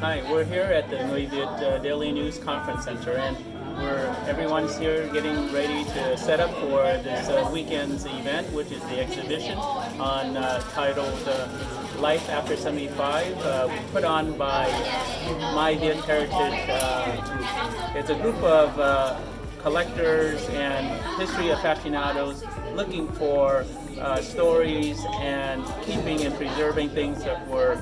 Hi, we're here at the Nguoi-Viet Daily News Conference Center, and everyone's here getting ready to set up for this weekend's event, which is the exhibition titled Life After 75, put on by My Viet Heritage. It's a group of collectors and history aficionados looking for stories and keeping and preserving things that were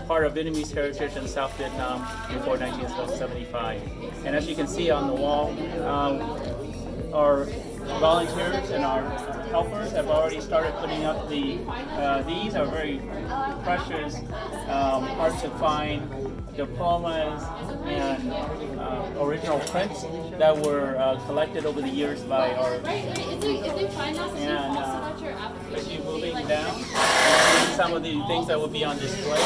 part of Vietnamese heritage in South Vietnam before 1975. And as you can see on the wall, our volunteers and our helpers have already started putting up these are very precious, hard to find diplomas and original prints that were collected over the years by our and as you moving down, some of the things that will be on display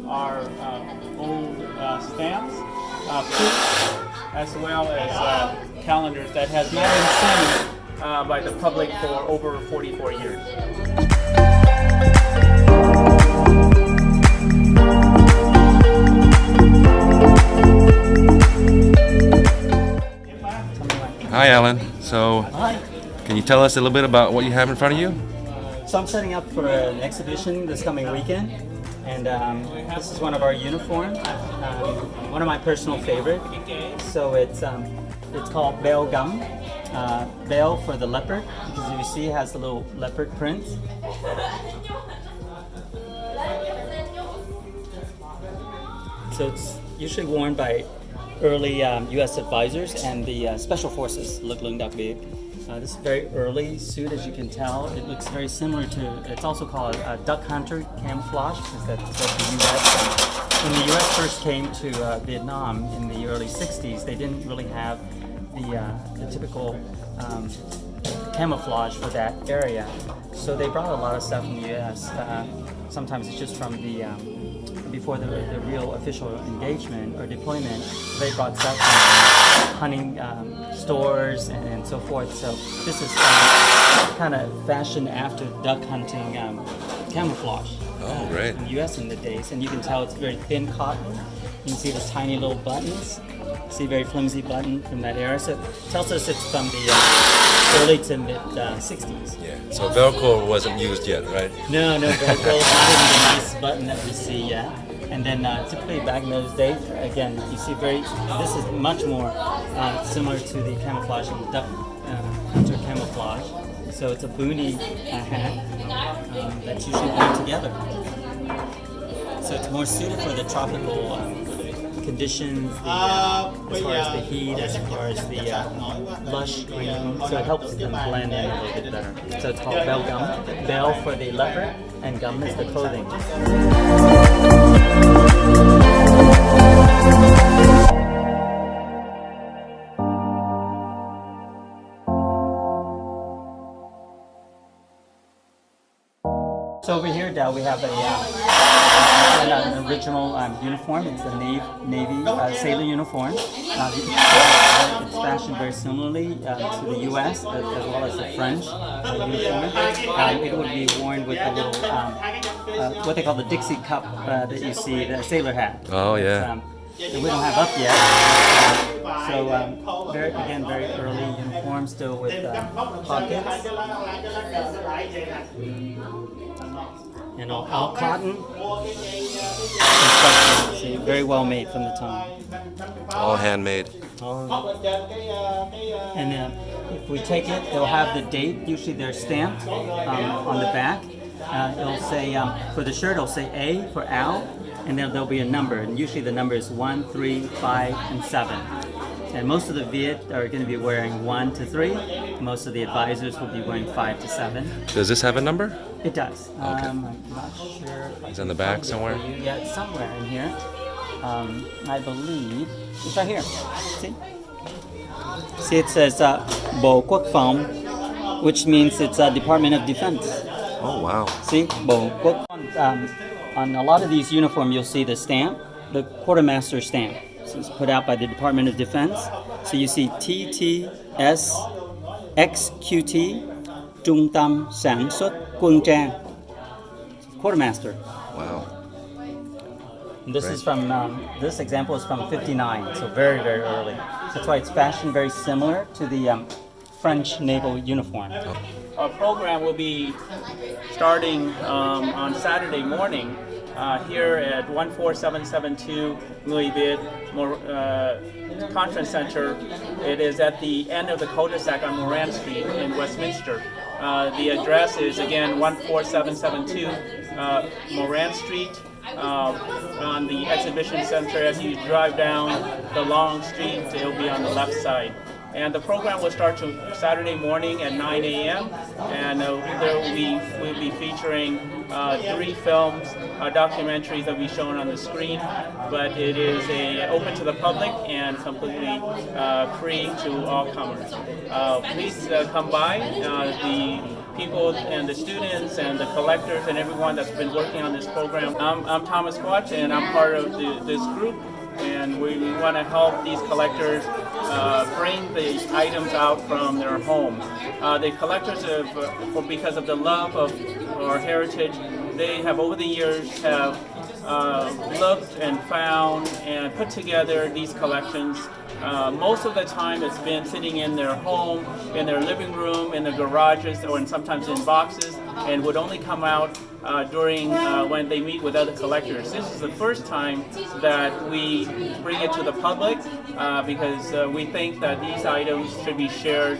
are old stamps, proofs, as well as calendars that has not been seen by the public for over 44 years. Hi, Alan. So, Hi. can you tell us a little bit about what you have in front of you? So I'm setting up for an exhibition this coming weekend, and this is one of our uniforms, one of my personal favorite. So it's called Bell Gum, Bell for the leopard, because you see it has the little leopard print. So it's usually worn by early U.S. advisors and the special forces, lực lượng đặc biệt. This is a very early suit, as you can tell. It looks very similar to, it's also called a duck hunter camouflage, because that's what the U.S. When the U.S. first came to Vietnam in the early 60s, they didn't really have the typical camouflage for that area. So they brought a lot of stuff from the U.S. Sometimes it's just from the before the real official engagement or deployment. They brought stuff from hunting stores and so forth. So this is kind of fashioned after duck hunting camouflage. Oh, great. In the U.S. in the days, and you can tell it's very thin cotton. You can see the tiny little buttons. See very flimsy button from that era. So it tells us it's from the early to mid 60s. Yeah. So Velcro wasn't used yet, right? No, Velcro, not even the nice button that we see yet. And then typically back in those days, again, you see this is much more similar to the camouflage and duck hunter camouflage. So it's a boonie hat that's usually worn together. So it's more suited for the tropical conditions, as far as the heat, as far as the lush green, so it helps them blend in a little bit better. So it's called Bell Gum. Bell for the leopard, and gum is the clothing. So over here, Dal, we have an original uniform. It's a Navy sailor uniform. It's fashioned very similarly to the U.S. as well as the French uniform. It would be worn with a little, what they call the Dixie cup that you see, the sailor hat. Oh, yeah. That we don't have up yet. So very early uniform, still with pockets. And all cotton. See, very well made from the time. All handmade. And if we take it, they'll have the date. Usually they're stamped on the back. It'll say, for the shirt, it'll say A for Al, and then there'll be a number. And usually the number is 1, 3, 5, and 7. And most of the Viet are going to be wearing 1 to 3. Most of the advisors will be wearing 5 to 7. Does this have a number? It does. Okay. I'm not sure. It's on the back somewhere? Yeah, it's somewhere in here. I believe it's right here. See, it says Bộ Quốc phòng, which means it's Department of Defense. Oh, wow. See, Bộ Quốc phòng. On a lot of these uniforms, you'll see the stamp, the quartermaster stamp. So it's put out by the Department of Defense. So you see TTSXQT, Trung tâm sản xuất quân trang. Quartermaster. Wow. And this is from this example is from '59, so very very early. That's why it's fashioned very similar to the French naval uniform. Our program will be starting on Saturday morning here at 14772 Nguoi-Viet Conference Center. It is at the end of the cul-de-sac on Moran Street in Westminster. The address is again 14772 Moran Street. On the exhibition center, as you drive down the long street, it'll be on the left side. And the program will start Saturday morning at 9 a.m. and we'll be featuring 3 films, documentaries that will be shown on the screen. But it is open to the public and completely free to all comers. Please come by. The people and the students and the collectors and everyone that's been working on this program. I'm Thomas Quach, and I'm part of this group. And we want to help these collectors bring the items out from their homes. The collectors because of the love of our heritage, they have over the years have looked and found and put together these collections. Most of the time it's been sitting in their home, in their living room, in their garages, or sometimes in boxes, and would only come out during when they meet with other collectors. This is the first time that we bring it to the public because we think that these items should be shared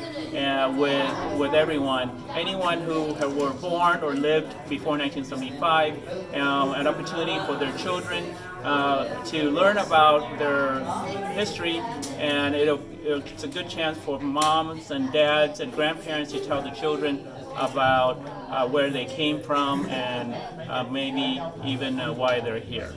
with everyone. Anyone who were born or lived before 1975, an opportunity for their children to learn about their history, and it's a good chance for moms and dads and grandparents to tell the children about where they came from and maybe even why they're here.